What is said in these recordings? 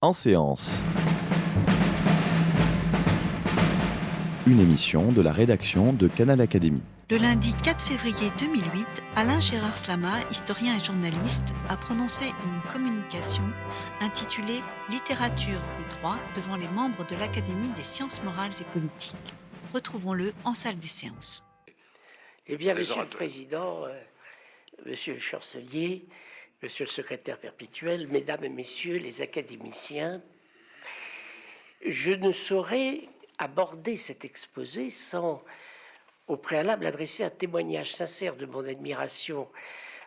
En séance. Une émission de la rédaction de Canal Académie. Le lundi 4 février 2008, Alain Gérard Slama, historien et journaliste, a prononcé une communication intitulée « Littérature et droit » devant les membres de l'Académie des sciences morales et politiques. Retrouvons-le en salle des séances. Eh bien, Monsieur le Président, Monsieur le Chancelier, Monsieur le Secrétaire perpétuel, Mesdames et Messieurs les académiciens, je ne saurais aborder cet exposé sans, au préalable, adresser un témoignage sincère de mon admiration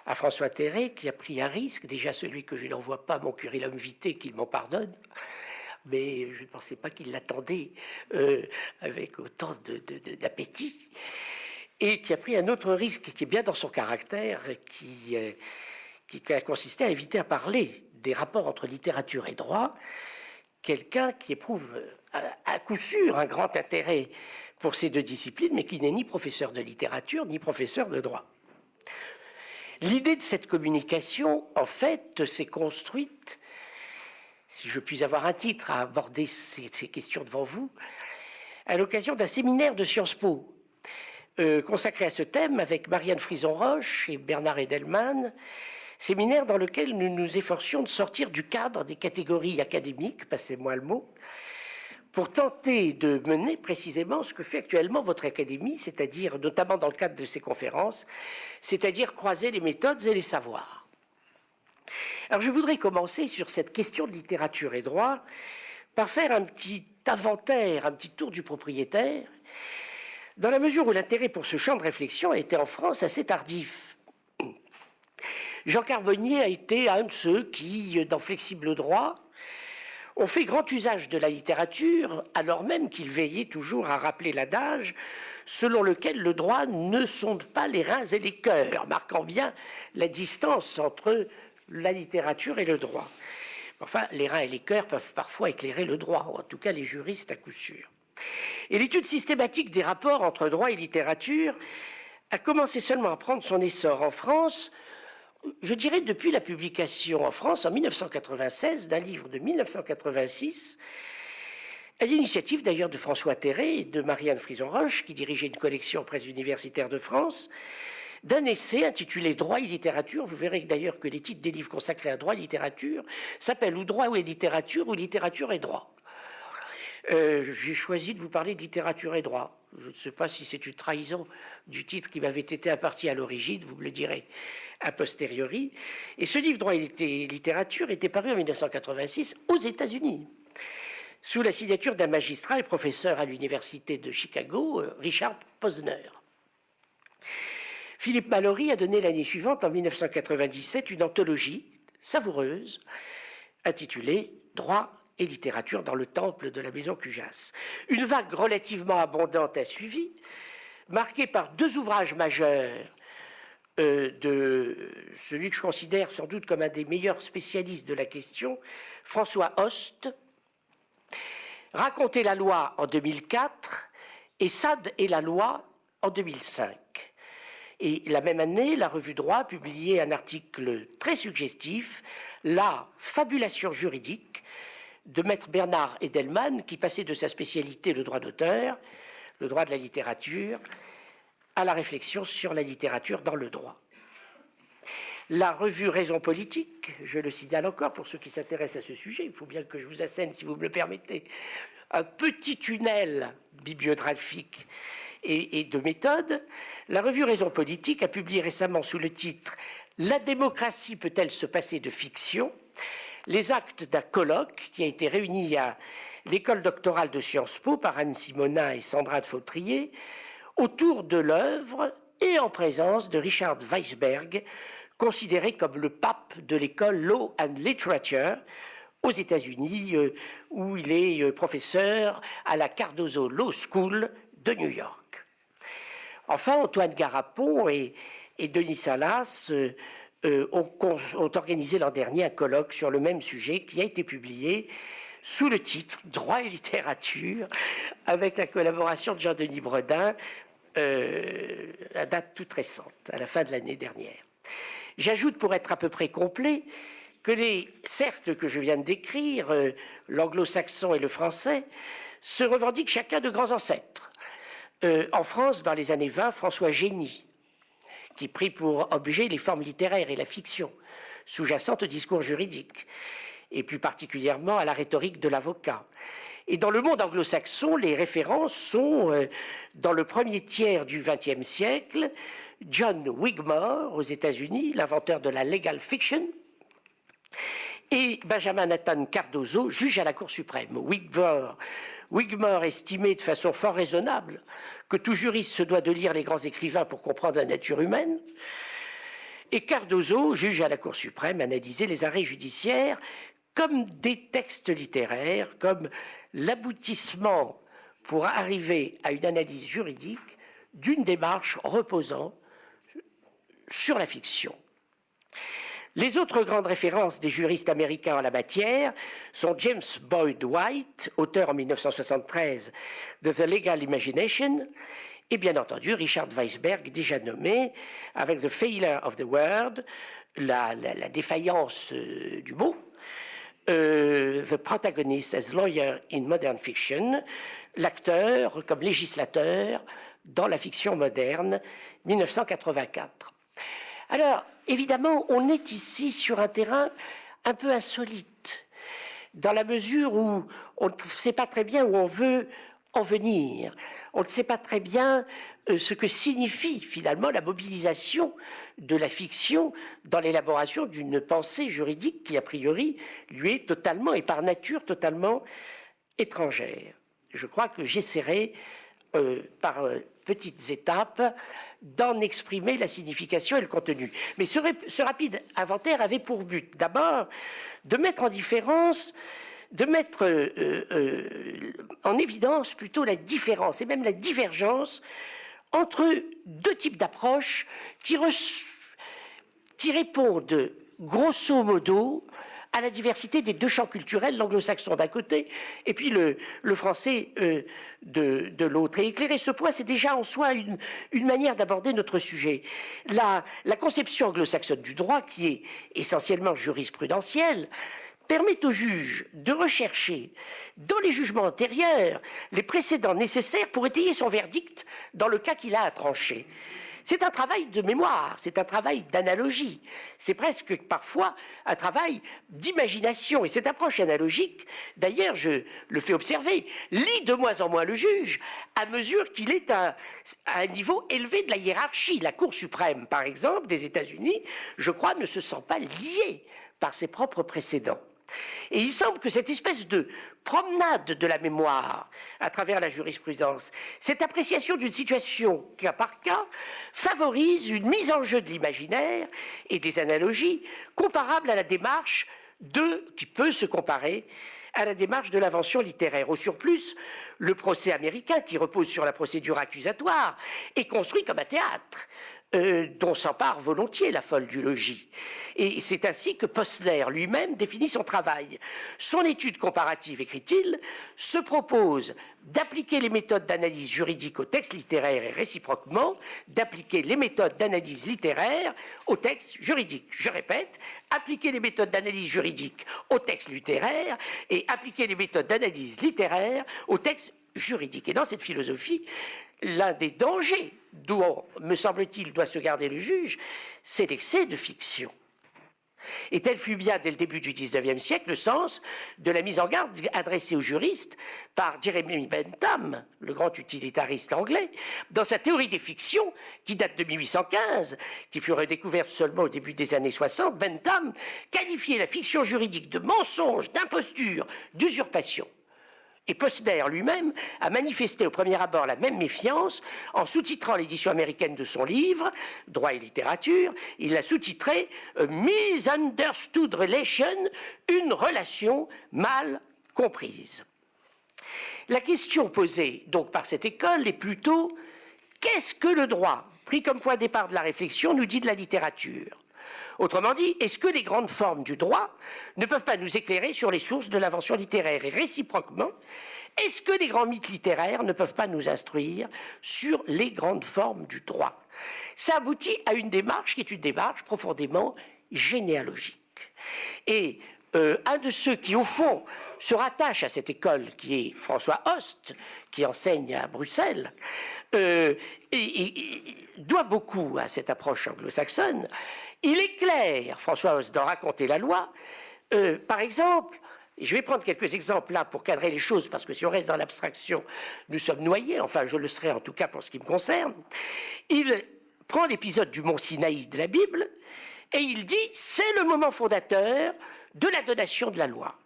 à François Terré, qui a pris un risque, déjà celui que je n'envoie pas à mon curriculum vitae, qu'il m'en pardonne, mais je ne pensais pas qu'il l'attendait avec autant d'appétit, et qui a pris un autre risque qui est bien dans son caractère, qui a consisté à éviter à parler des rapports entre littérature et droit, quelqu'un qui éprouve à coup sûr un grand intérêt pour ces deux disciplines, mais qui n'est ni professeur de littérature, ni professeur de droit. L'idée de cette communication, en fait, s'est construite, si je puis avoir un titre à aborder ces questions devant vous, à l'occasion d'un séminaire de Sciences Po, consacré à ce thème avec Marianne Frison-Roche et Bernard Edelman, séminaire dans lequel nous nous efforcions de sortir du cadre des catégories académiques, passez-moi le mot, pour tenter de mener précisément ce que fait actuellement votre académie, c'est-à-dire, notamment dans le cadre de ces conférences, c'est-à-dire croiser les méthodes et les savoirs. Alors je voudrais commencer sur cette question de littérature et droit par faire un petit inventaire, un petit tour du propriétaire, dans la mesure où l'intérêt pour ce champ de réflexion a été en France assez tardif. Jean Carbonnier a été un de ceux qui, dans Flexible droit, ont fait grand usage de la littérature, alors même qu'il veillait toujours à rappeler l'adage selon lequel le droit ne sonde pas les reins et les cœurs, marquant bien la distance entre la littérature et le droit. Enfin, les reins et les cœurs peuvent parfois éclairer le droit, ou en tout cas les juristes à coup sûr. Et l'étude systématique des rapports entre droit et littérature a commencé seulement à prendre son essor en France, je dirais depuis la publication en France en 1996 d'un livre de 1986, à l'initiative d'ailleurs de François Terré et de Marianne Frison-Roche, qui dirigeait une collection presse universitaire de France, d'un essai intitulé « Droit et littérature ». Vous verrez d'ailleurs que les titres des livres consacrés à droit et littérature s'appellent ou Droit et littérature ou Littérature et droit. J'ai choisi de vous parler de littérature et droit. Je ne sais pas si c'est une trahison du titre qui m'avait été imparti à l'origine, vous me le direz a posteriori. Et ce livre, Droit et littérature, était paru en 1986 aux États-Unis, sous la signature d'un magistrat et professeur à l'université de Chicago, Richard Posner. Philippe Mallory a donné l'année suivante, en 1997, une anthologie savoureuse intitulée « Droit et littérature dans le temple de la maison Cujas ». Une vague relativement abondante a suivi, marquée par deux ouvrages majeurs de celui que je considère sans doute comme un des meilleurs spécialistes de la question, François Host, Raconter la loi en 2004 et Sade et la loi en 2005. Et la même année, la revue Droit a publié un article très suggestif, La fabulation juridique, de maître Bernard Edelman, qui passait de sa spécialité le droit d'auteur, le droit de la littérature, à la réflexion sur la littérature dans le droit. La revue Raison politique, je le signale encore pour ceux qui s'intéressent à ce sujet, il faut bien que je vous assène, si vous me le permettez, un petit tunnel bibliographique et de méthode. La revue Raison politique a publié récemment sous le titre « La démocratie peut-elle se passer de fiction ?» les actes d'un colloque qui a été réuni à l'école doctorale de Sciences Po par Anne Simonin et Sandra de Fautrier, autour de l'œuvre et en présence de Richard Weisberg, considéré comme le pape de l'école Law and Literature aux États-Unis, où il est professeur à la Cardozo Law School de New York. Enfin, Antoine Garapon et Denis Salas ont organisé l'an dernier un colloque sur le même sujet qui a été publié sous le titre « Droit et littérature » avec la collaboration de Jean-Denis Bredin, à date toute récente, à la fin de l'année dernière. J'ajoute, pour être à peu près complet, que les cercles que je viens de décrire, l'anglo-saxon et le français, se revendiquent chacun de grands ancêtres. En France, dans les années 20, François Génie, qui prit pour objet les formes littéraires et la fiction, sous-jacente au discours juridique, et plus particulièrement à la rhétorique de l'avocat. Et dans le monde anglo-saxon, les références sont, dans le premier tiers du XXe siècle, John Wigmore aux États-Unis, l'inventeur de la legal fiction, et Benjamin Nathan Cardozo, juge à la Cour suprême. Wigmore estimait de façon fort raisonnable que tout juriste se doit de lire les grands écrivains pour comprendre la nature humaine. Et Cardozo, juge à la Cour suprême, analysait les arrêts judiciaires comme des textes littéraires, comme l'aboutissement pour arriver à une analyse juridique d'une démarche reposant sur la fiction. Les autres grandes références des juristes américains en la matière sont James Boyd White, auteur en 1973 de The Legal Imagination, et bien entendu Richard Weisberg, déjà nommé, avec The Failure of the Word, la défaillance du mot, The Protagonist as Lawyer in Modern Fiction, l'acteur comme législateur dans la fiction moderne, 1984. Alors, évidemment, on est ici sur un terrain un peu insolite, dans la mesure où on ne sait pas très bien où on veut en venir. On ne sait pas très bien ce que signifie finalement la mobilisation de la fiction dans l'élaboration d'une pensée juridique qui, a priori, lui est totalement et par nature totalement étrangère. Je crois que j'essaierai, par petites étapes, d'en exprimer la signification et le contenu. Mais ce rapide inventaire avait pour but, d'abord, de mettre en différence, de mettre en évidence plutôt la différence et même la divergence entre deux types d'approches qui répondent grosso modo à la diversité des deux champs culturels, l'anglo-saxon d'un côté et puis le français de l'autre. Et éclairer ce point, c'est déjà en soi une manière d'aborder notre sujet. La conception anglo-saxonne du droit, qui est essentiellement jurisprudentielle, permet au juge de rechercher dans les jugements antérieurs les précédents nécessaires pour étayer son verdict dans le cas qu'il a à trancher. C'est un travail de mémoire, c'est un travail d'analogie, c'est presque parfois un travail d'imagination. Et cette approche analogique, d'ailleurs, je le fais observer, lie de moins en moins le juge à mesure qu'il est à un niveau élevé de la hiérarchie. La Cour suprême, par exemple, des États-Unis, je crois, ne se sent pas liée par ses propres précédents. Et il semble que cette espèce de promenade de la mémoire à travers la jurisprudence, cette appréciation d'une situation cas par cas, favorise une mise en jeu de l'imaginaire et des analogies comparables à la démarche qui peut se comparer à la démarche de l'invention littéraire. Au surplus, le procès américain, qui repose sur la procédure accusatoire, est construit comme un théâtre dont s'empare volontiers la folle du logis. Et c'est ainsi que Posner lui-même définit son travail. Son étude comparative, écrit-il, se propose d'appliquer les méthodes d'analyse juridique au texte littéraire et réciproquement d'appliquer les méthodes d'analyse littéraire au texte juridique. Je répète, appliquer les méthodes d'analyse juridique au texte littéraire et appliquer les méthodes d'analyse littéraire au texte juridique. Et dans cette philosophie, l'un des dangers dont, me semble-t-il, doit se garder le juge, c'est l'excès de fiction. Et tel fut bien, dès le début du XIXe siècle, le sens de la mise en garde adressée aux juristes par Jeremy Bentham, le grand utilitariste anglais, dans sa théorie des fictions, qui date de 1815, qui fut redécouverte seulement au début des années 60. Bentham qualifiait la fiction juridique de mensonge, d'imposture, d'usurpation. Et Posner lui-même a manifesté au premier abord la même méfiance en sous-titrant l'édition américaine de son livre, Droit et littérature. Il l'a sous-titré Misunderstood Relation, une relation mal comprise. La question posée donc par cette école est plutôt qu'est-ce que le droit, pris comme point de départ de la réflexion, nous dit de la littérature? Autrement dit, est-ce que les grandes formes du droit ne peuvent pas nous éclairer sur les sources de l'invention littéraire? Et réciproquement, est-ce que les grands mythes littéraires ne peuvent pas nous instruire sur les grandes formes du droit? Ça aboutit à une démarche qui est une démarche profondément généalogique. Et un de ceux qui, au fond, se rattache à cette école, qui est François Host, qui enseigne à Bruxelles, doit beaucoup à cette approche anglo-saxonne. Il éclaire François Host dans Raconter la loi. Par exemple, et je vais prendre quelques exemples là pour cadrer les choses, parce que si on reste dans l'abstraction, nous sommes noyés, enfin je le serai en tout cas pour ce qui me concerne. Il prend l'épisode du mont Sinaï de la Bible et il dit « c'est le moment fondateur de la donation de la loi.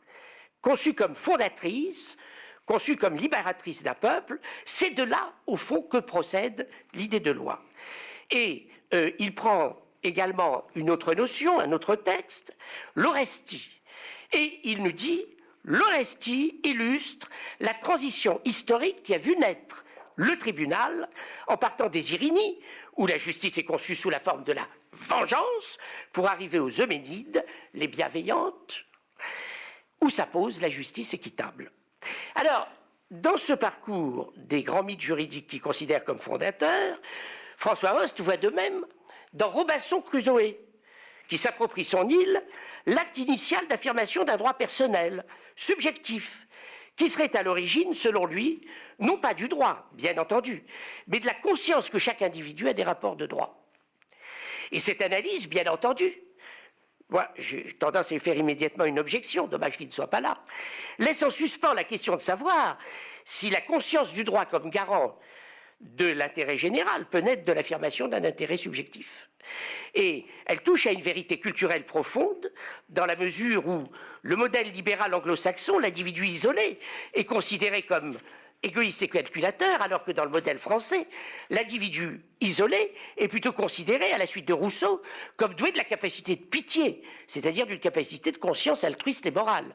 Conçue comme fondatrice, conçue comme libératrice d'un peuple, c'est de là, au fond, que procède l'idée de loi. » Et il prend également une autre notion, un autre texte, l'Orestie. Et il nous dit, l'Orestie illustre la transition historique qui a vu naître le tribunal en partant des Irénies, où la justice est conçue sous la forme de la vengeance, pour arriver aux Euménides, les bienveillantes, où s'appose la justice équitable. Alors, dans ce parcours des grands mythes juridiques qu'il considère comme fondateurs, François Host voit de même dans Robinson Crusoe, qui s'approprie son île, l'acte initial d'affirmation d'un droit personnel, subjectif, qui serait à l'origine, selon lui, non pas du droit, bien entendu, mais de la conscience que chaque individu a des rapports de droit. Et cette analyse, bien entendu, moi, j'ai tendance à lui faire immédiatement une objection, dommage qu'il ne soit pas là, laisse en suspens la question de savoir si la conscience du droit comme garant de l'intérêt général peut naître de l'affirmation d'un intérêt subjectif. Et elle touche à une vérité culturelle profonde, dans la mesure où le modèle libéral anglo-saxon, l'individu isolé, est considéré comme égoïste et calculateur, alors que dans le modèle français, l'individu isolé est plutôt considéré, à la suite de Rousseau, comme doué de la capacité de pitié, c'est-à-dire d'une capacité de conscience altruiste et morale.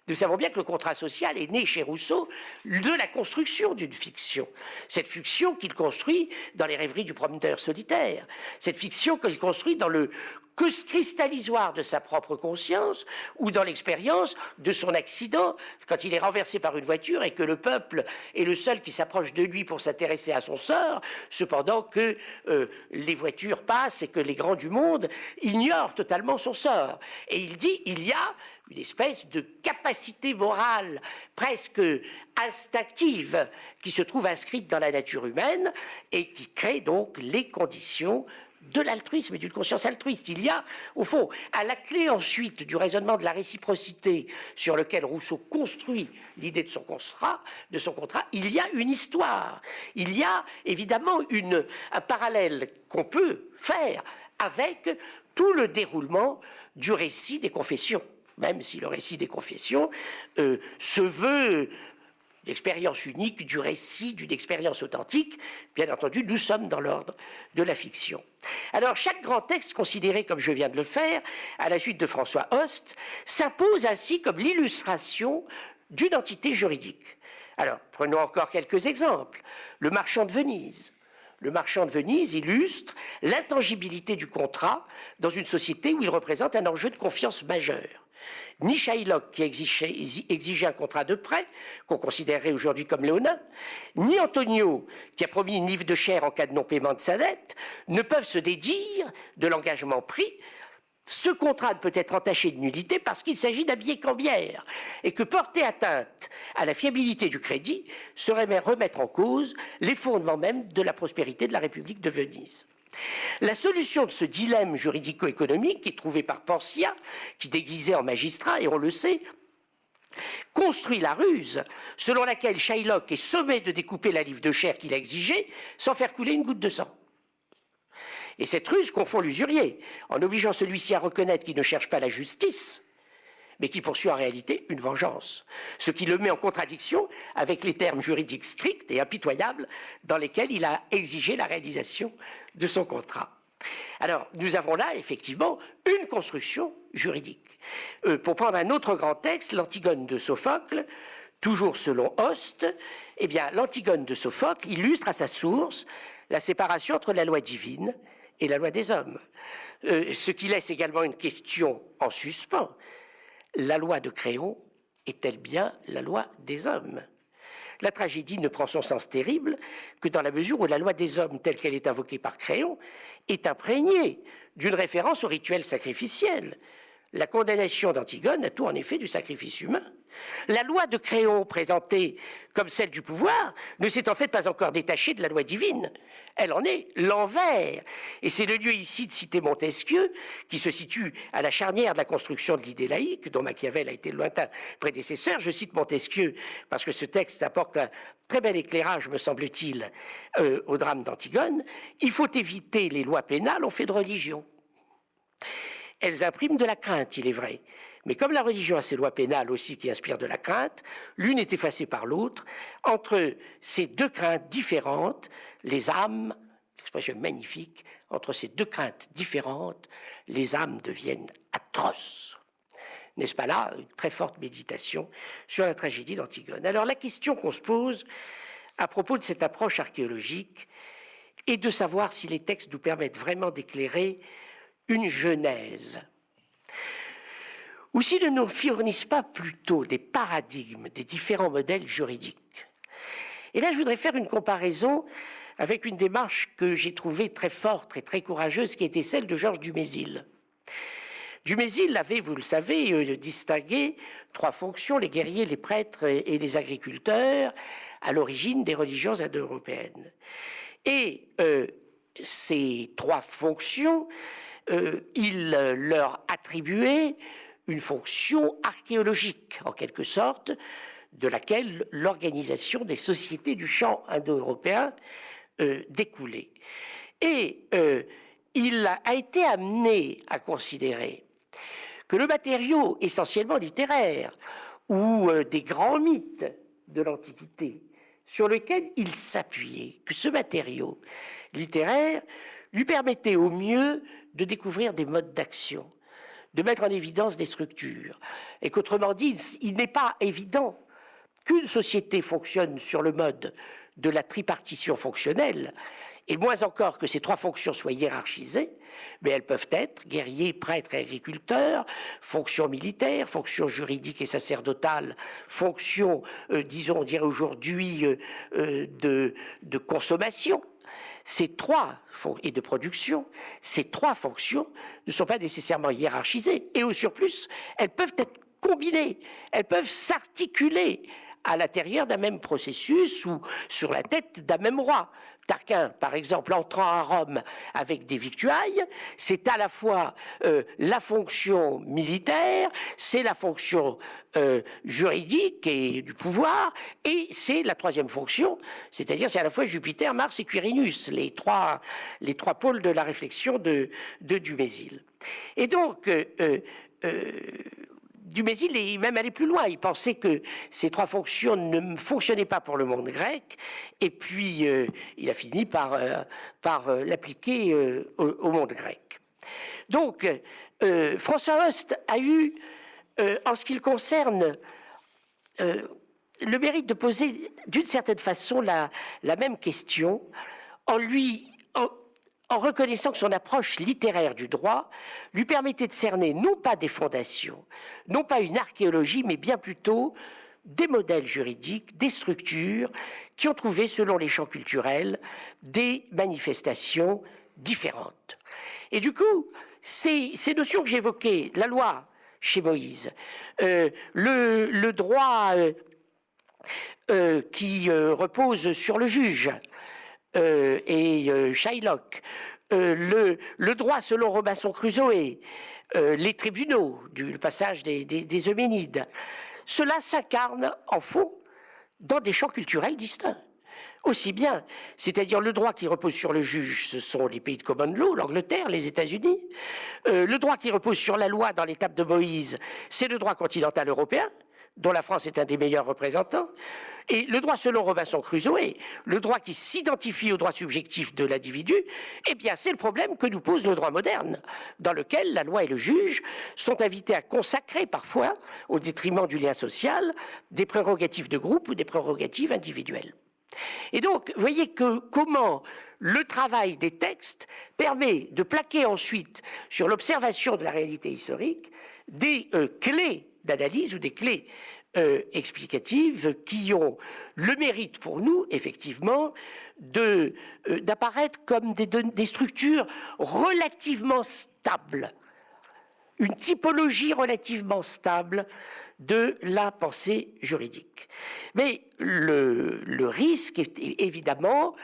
Nous savons bien que le contrat social est né chez Rousseau de la construction d'une fiction. Cette fiction qu'il construit dans les rêveries du promeneur solitaire, cette fiction qu'il construit dans le cristallisoire de sa propre conscience ou dans l'expérience de son accident quand il est renversé par une voiture et que le peuple est le seul qui s'approche de lui pour s'intéresser à son sort, cependant que les voitures passent et que les grands du monde ignorent totalement son sort. Et il dit, il y a une espèce de capacité morale presque instinctive qui se trouve inscrite dans la nature humaine et qui crée donc les conditions de l'altruisme et d'une conscience altruiste. Il y a, au fond, à la clé ensuite du raisonnement de la réciprocité sur lequel Rousseau construit l'idée de son contrat, il y a une histoire. Il y a évidemment un parallèle qu'on peut faire avec tout le déroulement du récit des confessions, même si le récit des confessions se veut l'expérience unique du récit, d'une expérience authentique. Bien entendu, nous sommes dans l'ordre de la fiction. Alors, chaque grand texte considéré comme je viens de le faire, à la suite de François Host, s'impose ainsi comme l'illustration d'une entité juridique. Alors, prenons encore quelques exemples. Le Marchand de Venise. Le Marchand de Venise illustre l'intangibilité du contrat dans une société où il représente un enjeu de confiance majeur. Ni Shylock, qui exigeait un contrat de prêt, qu'on considérerait aujourd'hui comme léonin, ni Antonio, qui a promis une livre de chair en cas de non-paiement de sa dette, ne peuvent se dédire de l'engagement pris. Ce contrat ne peut être entaché de nullité parce qu'il s'agit d'un billet cambiaire et que porter atteinte à la fiabilité du crédit serait remettre en cause les fondements même de la prospérité de la République de Venise. La solution de ce dilemme juridico-économique est trouvée par Porcia, qui déguisé en magistrat, et on le sait, construit la ruse selon laquelle Shylock est sommé de découper la livre de chair qu'il a exigée sans faire couler une goutte de sang. Et cette ruse confond l'usurier, en obligeant celui-ci à reconnaître qu'il ne cherche pas la justice, mais qui poursuit en réalité une vengeance, ce qui le met en contradiction avec les termes juridiques stricts et impitoyables dans lesquels il a exigé la réalisation de son contrat. Alors, nous avons là, effectivement, une construction juridique. Pour prendre un autre grand texte, l'Antigone de Sophocle, toujours selon Host, eh bien, l'Antigone de Sophocle illustre à sa source la séparation entre la loi divine et la loi des hommes, ce qui laisse également une question en suspens. La loi de Créon est-elle bien la loi des hommes ? La tragédie ne prend son sens terrible que dans la mesure où la loi des hommes, telle qu'elle est invoquée par Créon, est imprégnée d'une référence au rituel sacrificiel. La condamnation d'Antigone a tout en effet du sacrifice humain. La loi de Créon, présentée comme celle du pouvoir, ne s'est en fait pas encore détachée de la loi divine. Elle en est l'envers. Et c'est le lieu ici de citer Montesquieu, qui se situe à la charnière de la construction de l'idée laïque, dont Machiavel a été le lointain prédécesseur. Je cite Montesquieu parce que ce texte apporte un très bel éclairage, me semble-t-il, au drame d'Antigone. Il faut éviter les lois pénales, on fait de religion. Elles impriment de la crainte, il est vrai. Mais comme la religion a ses lois pénales aussi qui inspirent de la crainte, l'une est effacée par l'autre. Entre ces deux craintes différentes, les âmes, l'expression magnifique, entre ces deux craintes différentes, les âmes deviennent atroces. N'est-ce pas là une très forte méditation sur la tragédie d'Antigone? Alors la question qu'on se pose à propos de cette approche archéologique est de savoir si les textes nous permettent vraiment d'éclairer une genèse, ou s'ils ne nous fournissent pas plutôt des paradigmes des différents modèles juridiques. Et là, je voudrais faire une comparaison avec une démarche que j'ai trouvée très forte et très courageuse, qui était celle de Georges Dumézil. Dumézil avait, vous le savez, distingué trois fonctions, les guerriers, les prêtres et les agriculteurs, à l'origine des religions indo-européennes. Et ces trois fonctions, il leur attribuait une fonction archéologique, en quelque sorte, de laquelle l'organisation des sociétés du champ indo-européen découlait. Et il a été amené à considérer que le matériau essentiellement littéraire ou des grands mythes de l'Antiquité sur lequel il s'appuyait, que ce matériau littéraire lui permettait au mieux de découvrir des modes d'action, de mettre en évidence des structures, et qu'autrement dit, il n'est pas évident qu'une société fonctionne sur le mode de la tripartition fonctionnelle, et moins encore que ces trois fonctions soient hiérarchisées, mais elles peuvent être guerriers, prêtres et agriculteurs, fonctions militaires, fonctions juridiques et sacerdotales, fonctions, disons, on dirait aujourd'hui, de consommation. Ces trois, et de production, ces trois fonctions ne sont pas nécessairement hiérarchisées. Et au surplus, elles peuvent être combinées, elles peuvent s'articuler à l'intérieur d'un même processus ou sur la tête d'un même roi. Tarquin, par exemple, entrant à Rome avec des victuailles, c'est à la fois la fonction militaire, c'est la fonction juridique et du pouvoir, et c'est la troisième fonction, c'est-à-dire c'est à la fois Jupiter, Mars et Quirinus, les trois pôles de la réflexion de Dumézil. Et donc, Dumézil est même allé plus loin. Il pensait que ces trois fonctions ne fonctionnaient pas pour le monde grec, et puis il a fini par l'appliquer au monde grec. Donc, François Host a eu, en ce qui le concerne, le mérite de poser d'une certaine façon la même question en reconnaissant que son approche littéraire du droit lui permettait de cerner non pas des fondations, non pas une archéologie, mais bien plutôt des modèles juridiques, des structures qui ont trouvé, selon les champs culturels, des manifestations différentes. Et du coup, ces notions que j'évoquais, la loi chez Moïse, le droit qui repose sur le juge, et Shylock, le droit selon Robinson Crusoe, les tribunaux, le passage des Euménides, cela s'incarne en fond dans des champs culturels distincts. Aussi bien, c'est-à-dire le droit qui repose sur le juge, ce sont les pays de common law, l'Angleterre, les États-Unis. Le droit qui repose sur la loi dans l'étape de Moïse, c'est le droit continental européen, dont la France est un des meilleurs représentants, et le droit selon Robinson Crusoe, le droit qui s'identifie au droit subjectif de l'individu, eh bien c'est le problème que nous pose le droit moderne, dans lequel la loi et le juge sont invités à consacrer parfois, au détriment du lien social, des prérogatives de groupe ou des prérogatives individuelles. Et donc, vous voyez comment le travail des textes permet de plaquer ensuite sur l'observation de la réalité historique des clés d'analyse ou des clés explicatives qui ont le mérite pour nous, effectivement, d'apparaître comme des structures relativement stables. une typologie relativement stable de la pensée juridique. Mais le risque est évidemment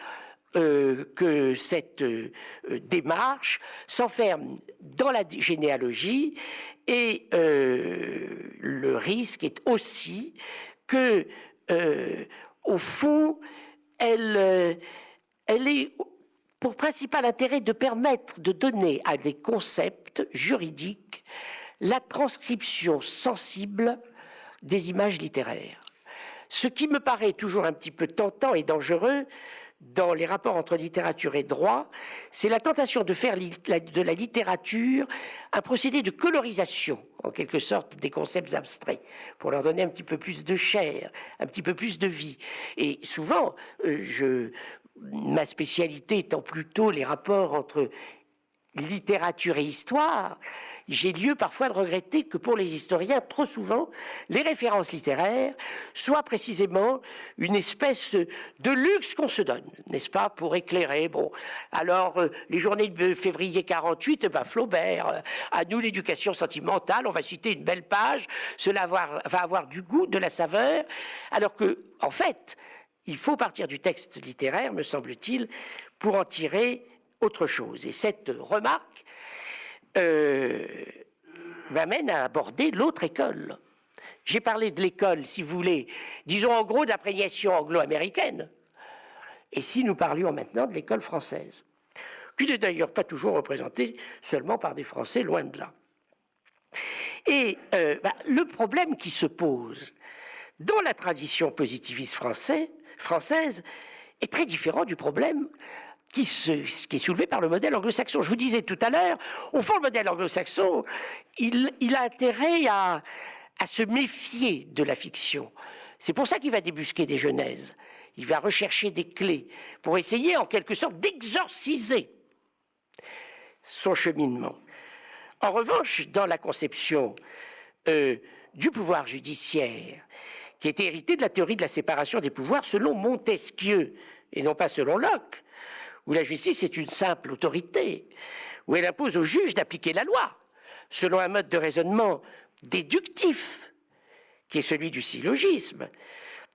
que cette démarche s'enferme dans la généalogie, et le risque est aussi que, au fond, elle est pour principal intérêt de permettre de donner à des concepts juridiques la transcription sensible des images littéraires. Ce qui me paraît toujours un petit peu tentant et dangereux dans les rapports entre littérature et droit, c'est la tentation de faire de la littérature un procédé de colorisation, en quelque sorte, des concepts abstraits, pour leur donner un petit peu plus de chair, un petit peu plus de vie. Et souvent, ma spécialité étant plutôt les rapports entre littérature et histoire, j'ai lieu parfois de regretter que pour les historiens, trop souvent, les références littéraires soient précisément une espèce de luxe qu'on se donne, n'est-ce pas, pour éclairer. Bon, alors, les journées de février 48, Flaubert, à nous l'éducation sentimentale, on va citer une belle page, cela va avoir du goût, de la saveur, alors que, en fait, il faut partir du texte littéraire, me semble-t-il, pour en tirer autre chose. Et cette remarque m'amène à aborder l'autre école. J'ai parlé de l'école, si vous voulez, disons en gros d'imprégnation anglo-américaine. Et si nous parlions maintenant de l'école française, qui n'est d'ailleurs pas toujours représentée seulement par des Français, loin de là. Et le problème qui se pose dans la tradition positiviste française est très différent du problème qui est soulevé par le modèle anglo-saxon. Je vous disais tout à l'heure, au fond, le modèle anglo-saxon, il a intérêt à se méfier de la fiction. C'est pour ça qu'il va débusquer des genèses. Il va rechercher des clés pour essayer, en quelque sorte, d'exorciser son cheminement. En revanche, dans la conception du pouvoir judiciaire, qui était hérité de la théorie de la séparation des pouvoirs selon Montesquieu, et non pas selon Locke, où la justice est une simple autorité, où elle impose au juge d'appliquer la loi, selon un mode de raisonnement déductif, qui est celui du syllogisme,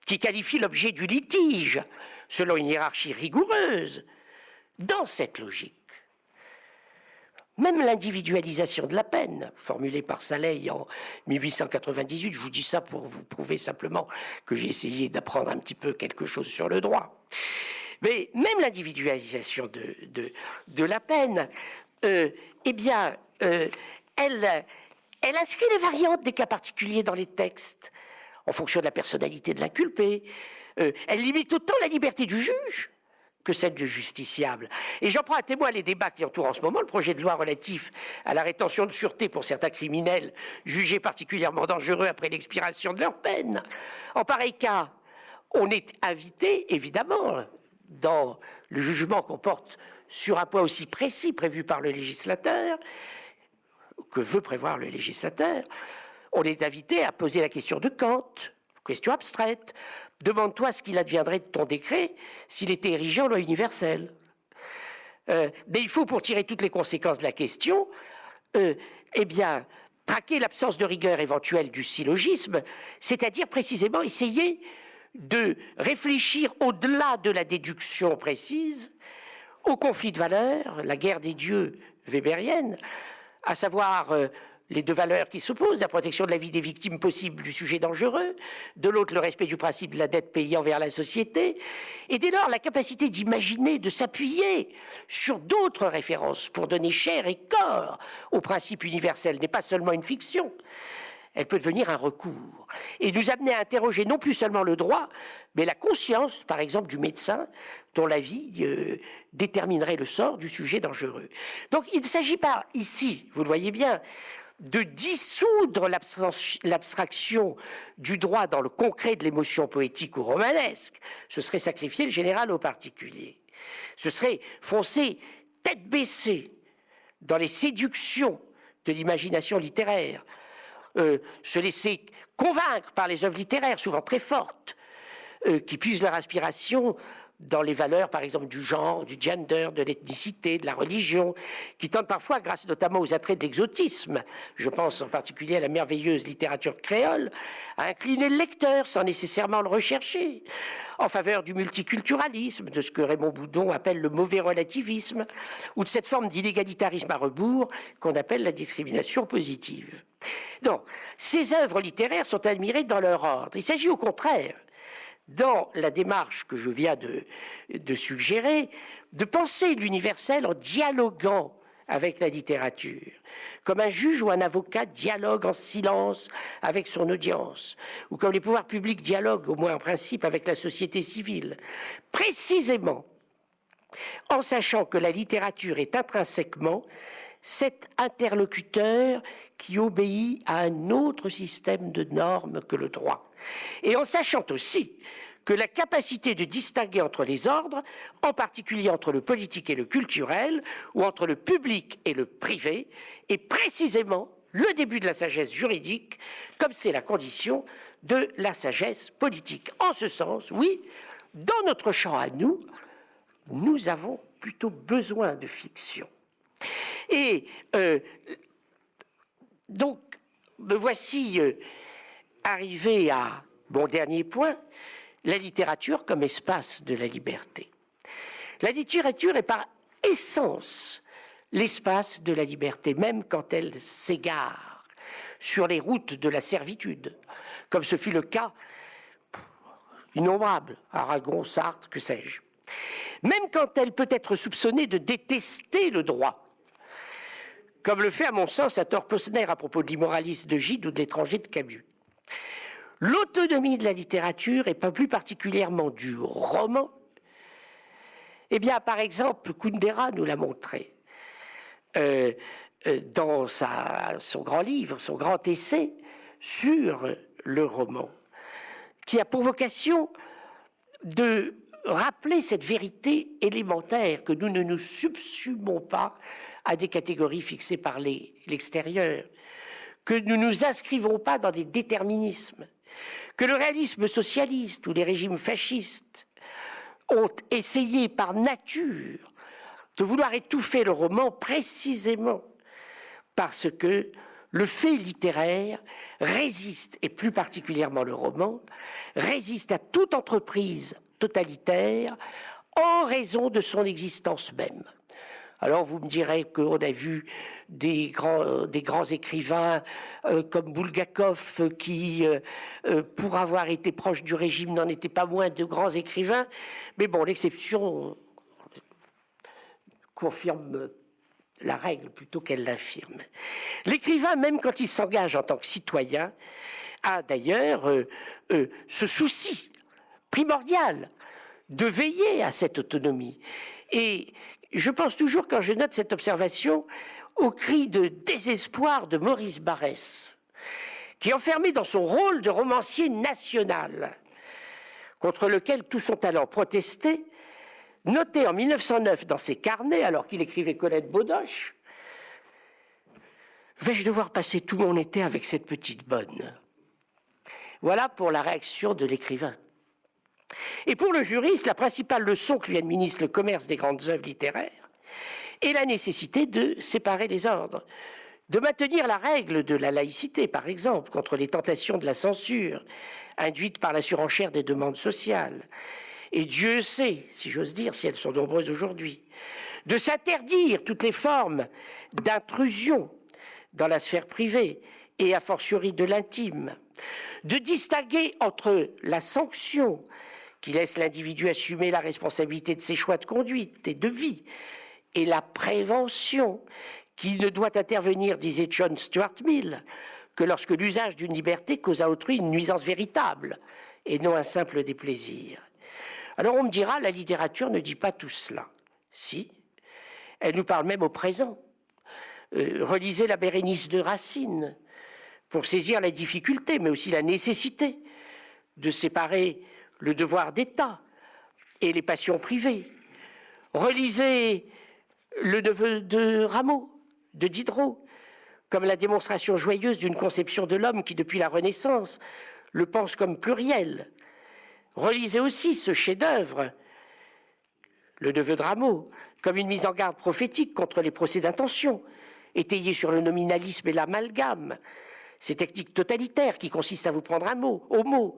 qui qualifie l'objet du litige, selon une hiérarchie rigoureuse. Dans cette logique, même l'individualisation de la peine, formulée par Saleil en 1898, je vous dis ça pour vous prouver simplement que j'ai essayé d'apprendre un petit peu quelque chose sur le droit. Mais même l'individualisation de la peine, elle inscrit les variantes des cas particuliers dans les textes, en fonction de la personnalité de l'inculpé. Elle limite autant la liberté du juge que celle du justiciable. Et j'en prends à témoin les débats qui entourent en ce moment le projet de loi relatif à la rétention de sûreté pour certains criminels jugés particulièrement dangereux après l'expiration de leur peine. En pareil cas, on est invité, évidemment, dans le jugement qu'on porte sur un point aussi précis prévu par le législateur, que veut prévoir le législateur, on est invité à poser la question de Kant, question abstraite. Demande-toi ce qu'il adviendrait de ton décret s'il était érigé en loi universelle. Mais il faut, pour tirer toutes les conséquences de la question, traquer l'absence de rigueur éventuelle du syllogisme, c'est-à-dire précisément essayer de réfléchir au-delà de la déduction précise au conflit de valeurs, la guerre des dieux wébérienne, à savoir les deux valeurs qui s'opposent, la protection de la vie des victimes possibles du sujet dangereux, de l'autre le respect du principe de la dette payée envers la société, et dès lors la capacité d'imaginer, de s'appuyer sur d'autres références pour donner chair et corps au principe universel n'est pas seulement une fiction. Elle peut devenir un recours et nous amener à interroger non plus seulement le droit, mais la conscience, par exemple, du médecin dont la vie déterminerait le sort du sujet dangereux. Donc il ne s'agit pas ici, vous le voyez bien, de dissoudre l'abstraction du droit dans le concret de l'émotion poétique ou romanesque. Ce serait sacrifier le général au particulier. Ce serait foncer tête baissée dans les séductions de l'imagination littéraire, se laisser convaincre par les œuvres littéraires, souvent très fortes, qui puisent leur inspiration dans les valeurs, par exemple, du genre, du gender, de l'ethnicité, de la religion, qui tendent parfois, grâce notamment aux attraits de l'exotisme, je pense en particulier à la merveilleuse littérature créole, à incliner le lecteur sans nécessairement le rechercher, en faveur du multiculturalisme, de ce que Raymond Boudon appelle le mauvais relativisme, ou de cette forme d'inégalitarisme à rebours qu'on appelle la discrimination positive. Donc, ces œuvres littéraires sont admirées dans leur ordre. Il s'agit au contraire, dans la démarche que je viens de suggérer, de penser l'universel en dialoguant avec la littérature, comme un juge ou un avocat dialogue en silence avec son audience, ou comme les pouvoirs publics dialoguent, au moins en principe, avec la société civile, précisément en sachant que la littérature est intrinsèquement cet interlocuteur qui obéit à un autre système de normes que le droit. Et en sachant aussi que la capacité de distinguer entre les ordres, en particulier entre le politique et le culturel, ou entre le public et le privé, est précisément le début de la sagesse juridique, comme c'est la condition de la sagesse politique. En ce sens, oui, dans notre champ à nous, nous avons plutôt besoin de fiction. Et donc, me voici arrivé à mon dernier point, la littérature comme espace de la liberté. La littérature est par essence l'espace de la liberté, même quand elle s'égare sur les routes de la servitude, comme ce fut le cas innombrable, Aragon, Sartre, que sais-je. Même quand elle peut être soupçonnée de détester le droit, comme le fait à mon sens à tort Posner à propos de l'immoraliste de Gide ou de l'étranger de Camus. L'autonomie de la littérature, et pas plus particulièrement du roman, eh bien, par exemple, Kundera nous l'a montré dans son grand livre, son grand essai sur le roman, qui a pour vocation de rappeler cette vérité élémentaire que nous ne nous subsumons pas à des catégories fixées par l'extérieur, que nous ne nous inscrivons pas dans des déterminismes, que le réalisme socialiste ou les régimes fascistes ont essayé par nature de vouloir étouffer le roman précisément parce que le fait littéraire résiste, et plus particulièrement le roman, résiste à toute entreprise totalitaire en raison de son existence même. Alors vous me direz qu'on a vu des grands écrivains comme Bulgakov qui, pour avoir été proche du régime, n'en étaient pas moins de grands écrivains. Mais bon, l'exception confirme la règle plutôt qu'elle l'infirme. L'écrivain, même quand il s'engage en tant que citoyen, a d'ailleurs ce souci primordial de veiller à cette autonomie. Et je pense toujours, quand je note cette observation, au cri de désespoir de Maurice Barrès, qui, enfermé dans son rôle de romancier national, contre lequel tout son talent protestait, notait en 1909 dans ses carnets, alors qu'il écrivait Colette Baudoche, « Vais-je devoir passer tout mon été avec cette petite bonne ?» Voilà pour la réaction de l'écrivain. Et pour le juriste, la principale leçon que lui administre le commerce des grandes œuvres littéraires est la nécessité de séparer les ordres, de maintenir la règle de la laïcité, par exemple, contre les tentations de la censure, induites par la surenchère des demandes sociales. Et Dieu sait, si j'ose dire, si elles sont nombreuses aujourd'hui, de s'interdire toutes les formes d'intrusion dans la sphère privée et a fortiori de l'intime, de distinguer entre la sanction qui laisse l'individu assumer la responsabilité de ses choix de conduite et de vie, et la prévention qui ne doit intervenir, disait John Stuart Mill, que lorsque l'usage d'une liberté cause à autrui une nuisance véritable et non un simple déplaisir. Alors on me dira, la littérature ne dit pas tout cela. Si, elle nous parle même au présent. Relisez la Bérénice de Racine pour saisir la difficulté, mais aussi la nécessité de séparer le devoir d'État et les passions privées. Relisez le neveu de Rameau, de Diderot, comme la démonstration joyeuse d'une conception de l'homme qui, depuis la Renaissance, le pense comme pluriel. Relisez aussi ce chef-d'œuvre le neveu de Rameau, comme une mise en garde prophétique contre les procès d'intention, étayés sur le nominalisme et l'amalgame, ces techniques totalitaires qui consistent à vous prendre un mot, au mot,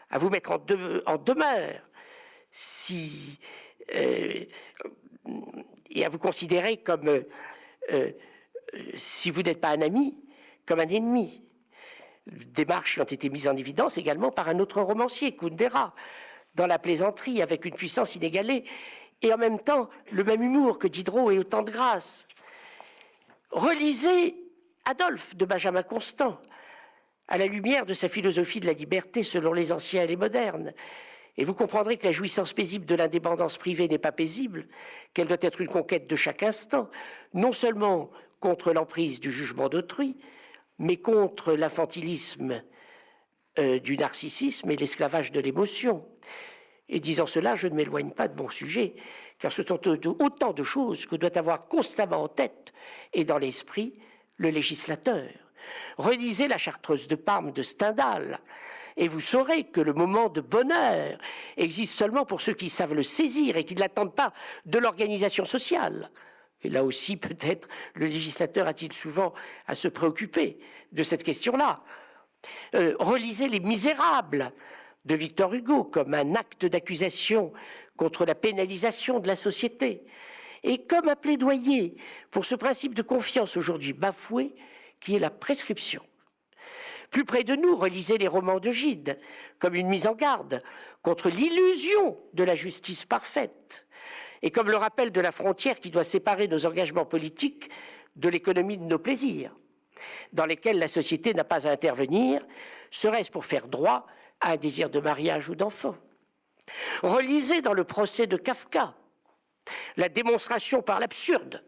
à vous mettre en demeure, et à vous considérer comme, si vous n'êtes pas un ami, comme un ennemi. Démarches qui ont été mises en évidence également par un autre romancier, Kundera, dans La plaisanterie, avec une puissance inégalée, et en même temps le même humour que Diderot et autant de grâce. Relisez Adolphe de Benjamin Constant, à la lumière de sa philosophie de la liberté selon les anciens et les modernes, et vous comprendrez que la jouissance paisible de l'indépendance privée n'est pas paisible, qu'elle doit être une conquête de chaque instant, non seulement contre l'emprise du jugement d'autrui, mais contre l'infantilisme du narcissisme et l'esclavage de l'émotion. Et disant cela, je ne m'éloigne pas de mon sujet, car ce sont autant de choses que doit avoir constamment en tête et dans l'esprit le législateur. Relisez la Chartreuse de Parme de Stendhal, et vous saurez que le moment de bonheur existe seulement pour ceux qui savent le saisir et qui ne l'attendent pas de l'organisation sociale. Et là aussi, peut-être, le législateur a-t-il souvent à se préoccuper de cette question-là. Relisez Les Misérables de Victor Hugo comme un acte d'accusation contre la pénalisation de la société et comme un plaidoyer pour ce principe de confiance aujourd'hui bafoué qui est la prescription. Plus près de nous, relisez les romans de Gide comme une mise en garde contre l'illusion de la justice parfaite et comme le rappel de la frontière qui doit séparer nos engagements politiques de l'économie de nos plaisirs, dans lesquels la société n'a pas à intervenir, serait-ce pour faire droit à un désir de mariage ou d'enfant. Relisez dans le procès de Kafka la démonstration par l'absurde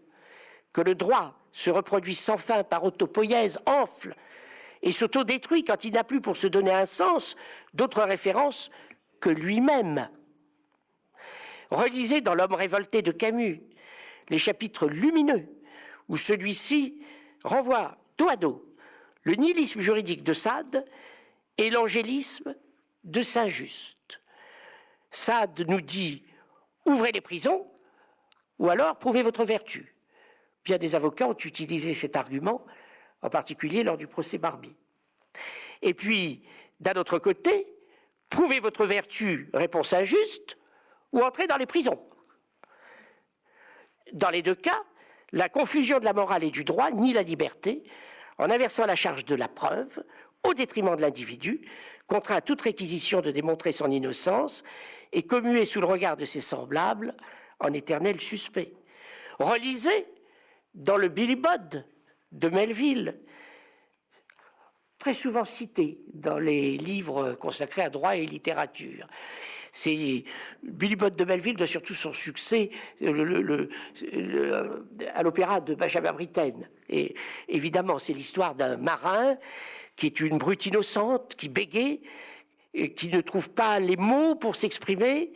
que le droit se reproduit sans fin par autopoïèse, enfle et s'autodétruit quand il n'a plus pour se donner un sens d'autres références que lui-même. Relisez dans L'homme révolté de Camus les chapitres lumineux où celui-ci renvoie dos à dos le nihilisme juridique de Sade et l'angélisme de Saint-Just. Sade nous dit « ouvrez les prisons » ou alors « prouvez votre vertu ». Bien des avocats ont utilisé cet argument, en particulier lors du procès Barbie. Et puis, d'un autre côté, « prouvez votre vertu », répond Saint-Just, ou entrez dans les prisons. Dans les deux cas, la confusion de la morale et du droit nie la liberté, en inversant la charge de la preuve au détriment de l'individu, contraint à toute réquisition de démontrer son innocence et commué sous le regard de ses semblables en éternel suspect. Relisez dans le Billy Budd de Melville, très souvent cité dans les livres consacrés à droit et littérature. Billy Budd de Melville doit surtout son succès à l'opéra de Benjamin Britten. Et évidemment, c'est l'histoire d'un marin qui est une brute innocente, qui bégaye, et qui ne trouve pas les mots pour s'exprimer,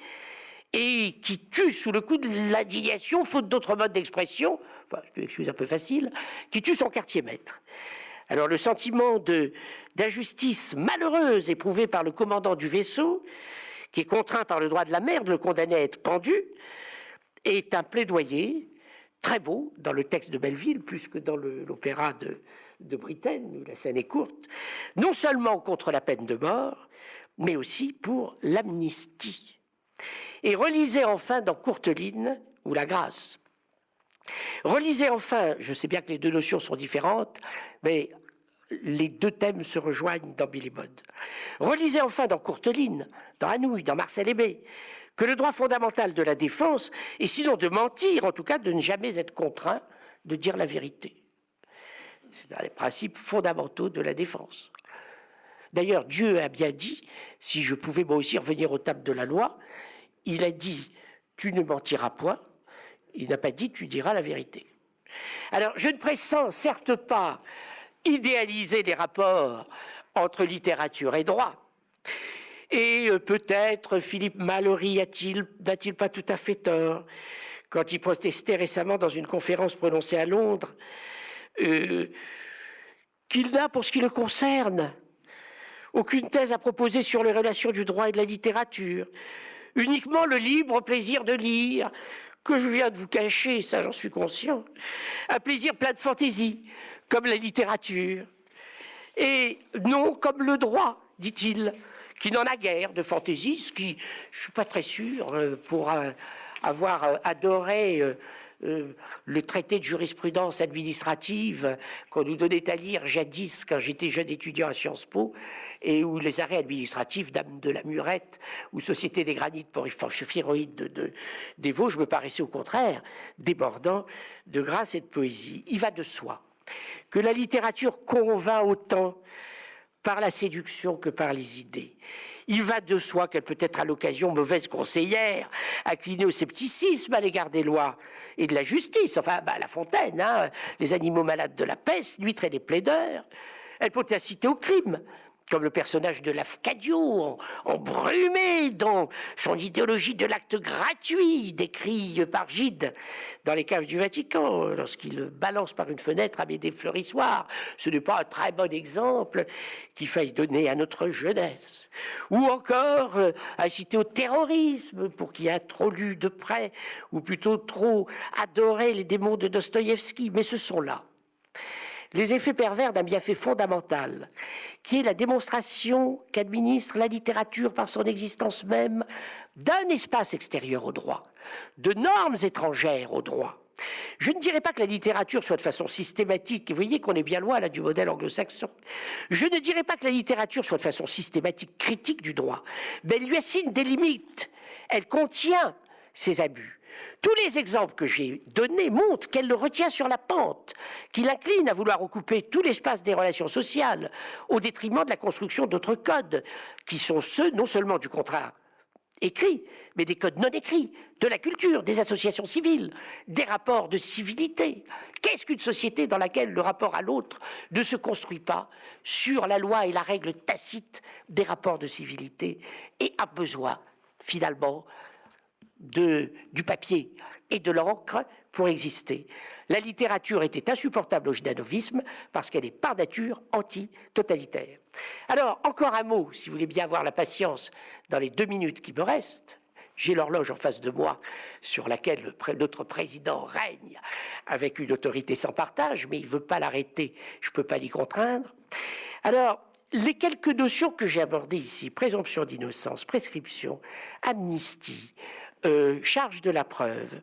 et qui tue sous le coup de l'indignation, faute d'autres modes d'expression, enfin, je m'excuse un peu facile, qui tue son quartier-maître. Alors le sentiment d'injustice malheureuse éprouvé par le commandant du vaisseau, qui est contraint par le droit de la mer de le condamner à être pendu, est un plaidoyer très beau dans le texte de Melville, plus que dans l'opéra de Britten, où la scène est courte, non seulement contre la peine de mort, mais aussi pour l'amnistie. Et relisez enfin dans Courteline ou La Grâce. Relisez enfin, je sais bien que les deux notions sont différentes, mais les deux thèmes se rejoignent dans Billy Budd. Relisez enfin dans Courteline, dans Anouilh, dans Marcel Aimé, que le droit fondamental de la défense est sinon de mentir, en tout cas de ne jamais être contraint de dire la vérité. C'est un des principes fondamentaux de la défense. D'ailleurs, Dieu a bien dit, si je pouvais moi aussi revenir aux tables de la loi, il a dit « tu ne mentiras point », il n'a pas dit « tu diras la vérité ». Alors, je ne prétends certes pas idéaliser les rapports entre littérature et droit. Et peut-être Philippe Mallory n'a-t-il pas tout à fait tort quand il protestait récemment dans une conférence prononcée à Londres qu'il n'a, pour ce qui le concerne, aucune thèse à proposer sur les relations du droit et de la littérature, uniquement le libre plaisir de lire, que je viens de vous cacher, ça j'en suis conscient, un plaisir plein de fantaisie, comme la littérature, et non comme le droit, dit-il, qui n'en a guère de fantaisie, ce qui, je ne suis pas très sûr, pour avoir adoré le traité de jurisprudence administrative qu'on nous donnait à lire jadis quand j'étais jeune étudiant à Sciences Po, et où les arrêts administratifs Dame de la Murette ou Société des granites porphyroïdes des Vosges me paraissaient au contraire débordants de grâce et de poésie. Il va de soi que la littérature convainc autant par la séduction que par les idées. Il va de soi qu'elle peut être à l'occasion mauvaise conseillère, inclinée au scepticisme à l'égard des lois et de la justice. Enfin, La Fontaine, hein, les animaux malades de la peste, l'huître et les plaideurs. Elle peut inciter au crime, comme le personnage de Lafcadio, embrumé dans son idéologie de l'acte gratuit, décrit par Gide dans les caves du Vatican, lorsqu'il balance par une fenêtre Amédée Fleurissoir. Ce n'est pas un très bon exemple qu'il faille donner à notre jeunesse. Ou encore inciter au terrorisme, pour qui a trop lu de près, ou plutôt trop adoré les démons de Dostoïevski. Mais ce sont là les effets pervers d'un bienfait fondamental, qui est la démonstration qu'administre la littérature par son existence même d'un espace extérieur au droit, de normes étrangères au droit. Je ne dirais pas que la littérature soit de façon systématique, et vous voyez qu'on est bien loin là du modèle anglo-saxon. Je ne dirais pas que la littérature soit de façon systématique critique du droit, mais elle lui assigne des limites, elle contient ses abus. Tous les exemples que j'ai donnés montrent qu'elle le retient sur la pente, qu'il incline à vouloir occuper tout l'espace des relations sociales au détriment de la construction d'autres codes, qui sont ceux non seulement du contrat écrit, mais des codes non écrits, de la culture, des associations civiles, des rapports de civilité. Qu'est-ce qu'une société dans laquelle le rapport à l'autre ne se construit pas sur la loi et la règle tacite des rapports de civilité et a besoin, finalement, du papier et de l'encre pour exister. La littérature était insupportable au jdanovisme parce qu'elle est par nature anti-totalitaire. Alors, encore un mot, si vous voulez bien avoir la patience dans les 2 minutes qui me restent. J'ai l'horloge en face de moi sur laquelle notre président règne avec une autorité sans partage, mais il ne veut pas l'arrêter, je ne peux pas l'y contraindre. Alors, les quelques notions que j'ai abordées ici, présomption d'innocence, prescription, amnistie, charge de la preuve,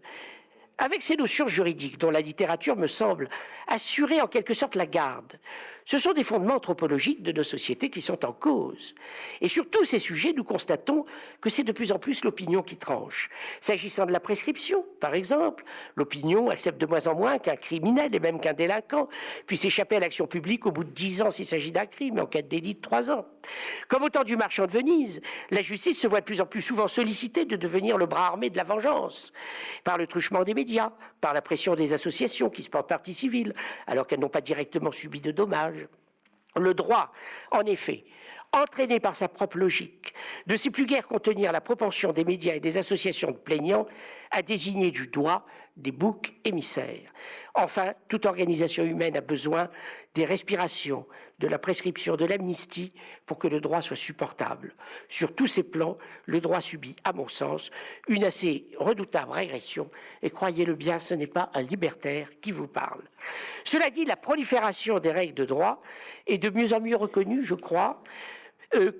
avec ces notions juridiques dont la littérature me semble assurer en quelque sorte la garde, ce sont des fondements anthropologiques de nos sociétés qui sont en cause. Et sur tous ces sujets, nous constatons que c'est de plus en plus l'opinion qui tranche. S'agissant de la prescription, par exemple, l'opinion accepte de moins en moins qu'un criminel et même qu'un délinquant puisse échapper à l'action publique au bout de 10 ans s'il s'agit d'un crime, et en cas de délit de 3 ans. Comme au temps du marchand de Venise, la justice se voit de plus en plus souvent sollicitée de devenir le bras armé de la vengeance, par le truchement des médias, par la pression des associations qui se portent partie civile, alors qu'elles n'ont pas directement subi de dommages. Le droit, en effet, entraîné par sa propre logique, ne sait plus guère contenir la propension des médias et des associations de plaignants à désigner du doigt des boucs émissaires. Enfin, toute organisation humaine a besoin des respirations, de la prescription, de l'amnistie pour que le droit soit supportable. Sur tous ces plans, le droit subit, à mon sens, une assez redoutable régression, et croyez-le bien, ce n'est pas un libertaire qui vous parle. Cela dit, la prolifération des règles de droit est de mieux en mieux reconnue, je crois,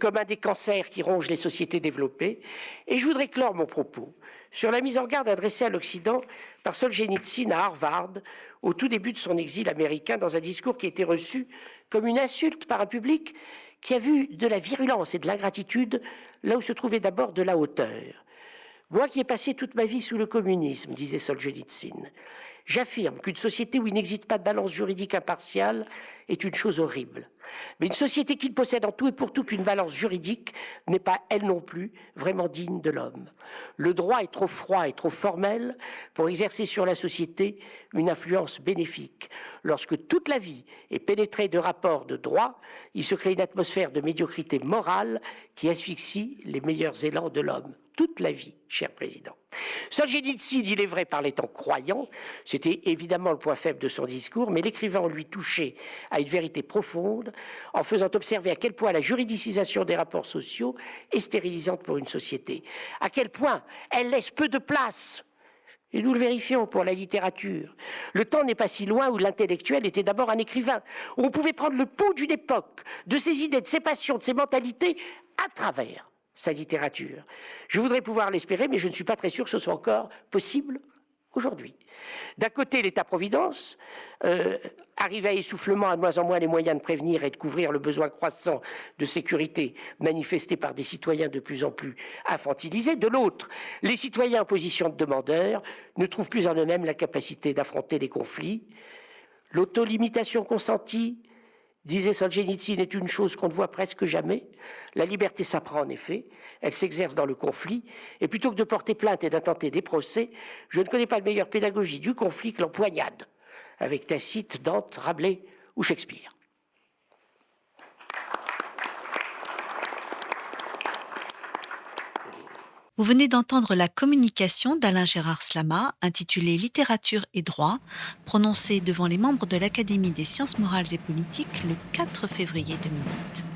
comme un des cancers qui rongent les sociétés développées, et je voudrais clore mon propos sur la mise en garde adressée à l'Occident par Solzhenitsyn à Harvard au tout début de son exil américain, dans un discours qui a été reçu comme une insulte par un public qui a vu de la virulence et de l'ingratitude là où se trouvait d'abord de la hauteur. Moi qui ai passé toute ma vie sous le communisme, disait Solzhenitsyn, j'affirme qu'une société où il n'existe pas de balance juridique impartiale est une chose horrible. Mais une société qui ne possède en tout et pour tout qu'une balance juridique n'est pas, elle non plus, vraiment digne de l'homme. Le droit est trop froid et trop formel pour exercer sur la société une influence bénéfique. Lorsque toute la vie est pénétrée de rapports de droit, il se crée une atmosphère de médiocrité morale qui asphyxie les meilleurs élans de l'homme. Toute la vie, cher président. Solzhenitsyn, il est vrai, parlait en croyant, c'est C'était évidemment le point faible de son discours, mais l'écrivain en lui touchait à une vérité profonde en faisant observer à quel point la juridicisation des rapports sociaux est stérilisante pour une société, à quel point elle laisse peu de place. Et nous le vérifions pour la littérature. Le temps n'est pas si loin où l'intellectuel était d'abord un écrivain, où on pouvait prendre le pouls d'une époque, de ses idées, de ses passions, de ses mentalités, à travers sa littérature. Je voudrais pouvoir l'espérer, mais je ne suis pas très sûr que ce soit encore possible aujourd'hui. D'un côté, l'État-providence arrive à essoufflement, à de moins en moins les moyens de prévenir et de couvrir le besoin croissant de sécurité manifesté par des citoyens de plus en plus infantilisés. De l'autre, les citoyens en position de demandeurs ne trouvent plus en eux-mêmes la capacité d'affronter les conflits. L'autolimitation consentie, disait Solzhenitsyn, est une chose qu'on ne voit presque jamais. La liberté s'apprend en effet, elle s'exerce dans le conflit, et plutôt que de porter plainte et d'intenter des procès, je ne connais pas de meilleure pédagogie du conflit que l'empoignade, avec Tacite, Dante, Rabelais ou Shakespeare. Vous venez d'entendre la communication d'Alain Gérard Slama, intitulée Littérature et droit, prononcée devant les membres de l'Académie des sciences morales et politiques le 4 février 2008.